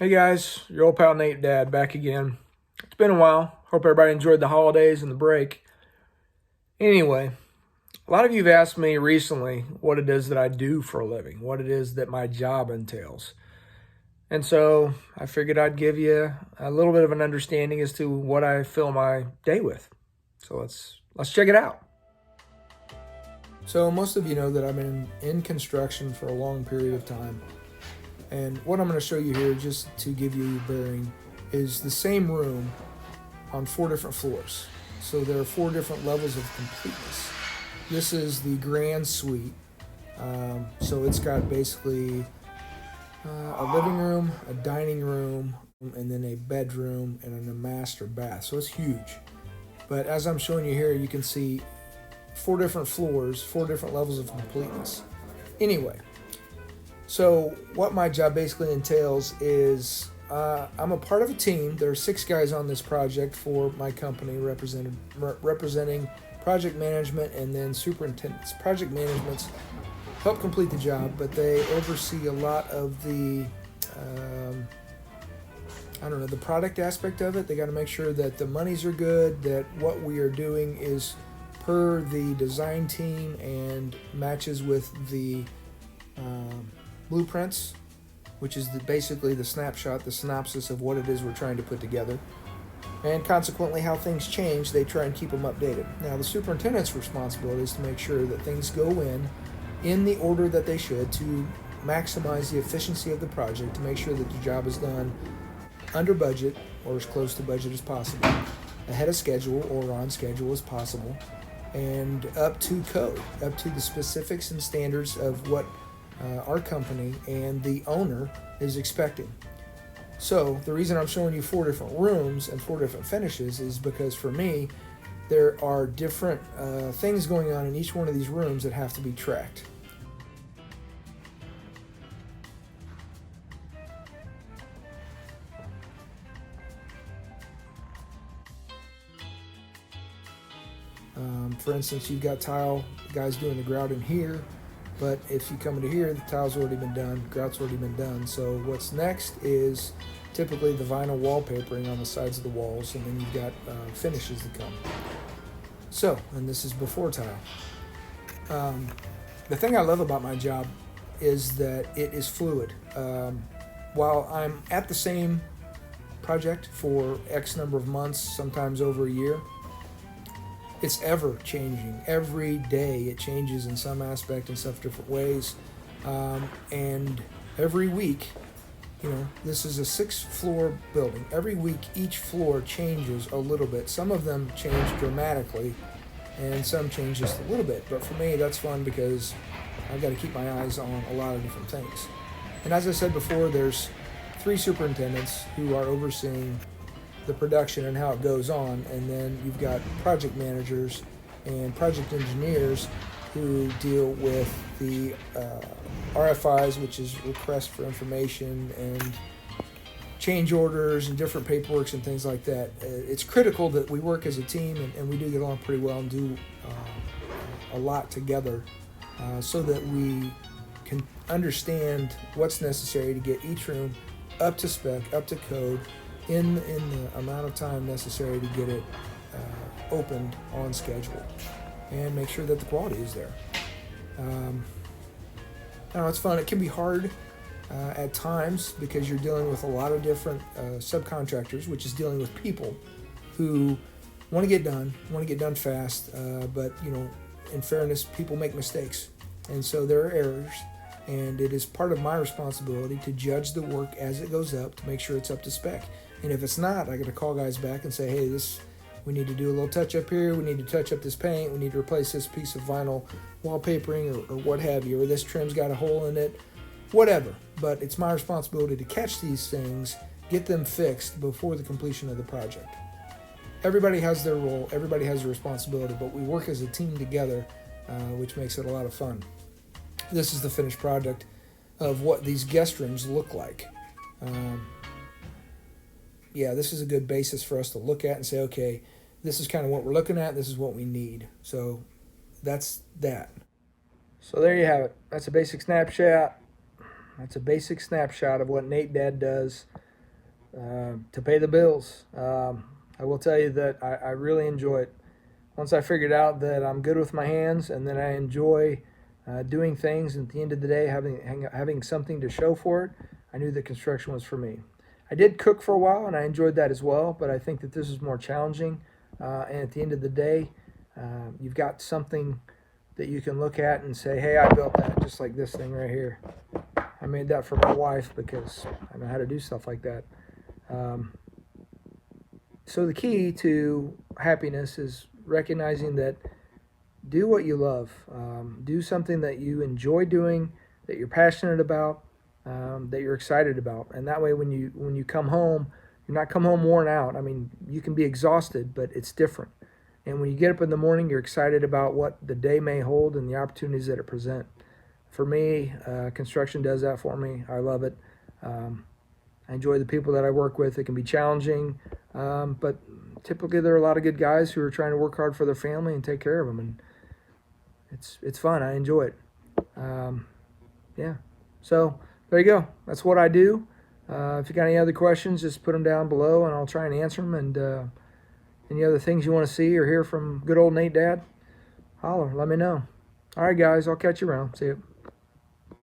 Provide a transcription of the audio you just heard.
Hey guys, your old pal Nate Dad back again. It's been a while. Hope everybody enjoyed the holidays and the break. Anyway, a lot of you have asked me recently what it is that I do for a living, what it is that my job entails. And so I figured I'd give you a little bit of an understanding as to what I fill my day with. So let's check it out. So most of you know that I've been in construction for a long period of time. And what I'm going to show you here, just to give you a bearing, is the same room on 4 different floors. So there are 4 different levels of completeness. This is the grand suite. So it's got basically a living room, a dining room, and then a bedroom and then a master bath. So it's huge. But as I'm showing you here, you can see 4 different floors, 4 different levels of completeness. Anyway, so what my job basically entails is I'm a part of a team. There are 6 guys on this project for my company, representing project management and then superintendents. Project managements help complete the job, but they oversee a lot of the the product aspect of it. They got to make sure that the monies are good, that what we are doing is per the design team and matches with the blueprints, which is basically the snapshot, the synopsis of what it is we're trying to put together. And consequently, how things change, they try and keep them updated. Now, the superintendent's responsibility is to make sure that things go in the order that they should, to maximize the efficiency of the project, to make sure that the job is done under budget or as close to budget as possible, ahead of schedule or on schedule as possible, and up to code, up to the specifics and standards of what our company and the owner is expecting. So the reason I'm showing you 4 different rooms and 4 different finishes is because for me, there are different things going on in each one of these rooms that have to be tracked. For instance, you've got tile guys doing the grout in here, but if you come into here, the tile's already been done, grout's already been done. So what's next is typically the vinyl wallpapering on the sides of the walls, and then you've got finishes to come. So, and this is before tile. The thing I love about my job is that it is fluid. While I'm at the same project for X number of months, sometimes over a year, it's ever changing. Every day it changes in some aspect, in some different ways. And every week, this is a 6-floor building. Every week, each floor changes a little bit. Some of them change dramatically, and some change just a little bit. But for me, that's fun because I've got to keep my eyes on a lot of different things. And as I said before, there's 3 superintendents who are overseeing the production and how it goes on, and then you've got project managers and project engineers who deal with the RFIs, which is request for information, and change orders and different paperworks and things like that. It's critical that we work as a team, and we do get along pretty well and do a lot together so that we can understand what's necessary to get each room up to spec, up to code, in the amount of time necessary to get it opened on schedule, and make sure that the quality is there. It's fun. It can be hard at times because you're dealing with a lot of different subcontractors, which is dealing with people who want to get done fast, but in fairness, people make mistakes, and so there are errors. And it is part of my responsibility to judge the work as it goes up to make sure it's up to spec. And if it's not, I got to call guys back and say, hey, we need to do a little touch up here. We need to touch up this paint. We need to replace this piece of vinyl wallpapering or what have you, or this trim's got a hole in it, whatever. But it's my responsibility to catch these things, get them fixed before the completion of the project. Everybody has their role. Everybody has a responsibility, but we work as a team together, which makes it a lot of fun. This is the finished product of what these guest rooms look like. This is a good basis for us to look at and say, okay, this is kind of what we're looking at. This is what we need. So that's that. So there you have it. That's a basic snapshot. That's a basic snapshot of what Nate Dad does to pay the bills. I will tell you that I really enjoy it. Once I figured out that I'm good with my hands and that I enjoy doing things, and at the end of the day, having something to show for it, I knew that construction was for me. I did cook for a while, and I enjoyed that as well, but I think that this is more challenging. And at the end of the day, you've got something that you can look at and say, hey, I built that, just like this thing right here. I made that for my wife because I know how to do stuff like that. So the key to happiness is recognizing that do what you love. Do something that you enjoy doing, that you're passionate about, that you're excited about. And that way when you come home, you're not come home worn out. I mean, you can be exhausted, but it's different. And when you get up in the morning, you're excited about what the day may hold and the opportunities that it present. For me, construction does that for me. I love it. I enjoy the people that I work with. It can be challenging, but typically there are a lot of good guys who are trying to work hard for their family and take care of them, and it's fun. I enjoy it. Yeah. So there you go. That's what I do. If you got any other questions, just put them down below, and I'll try and answer them. And any other things you want to see or hear from good old Nate Dad, holler. Let me know. All right, guys. I'll catch you around. See you.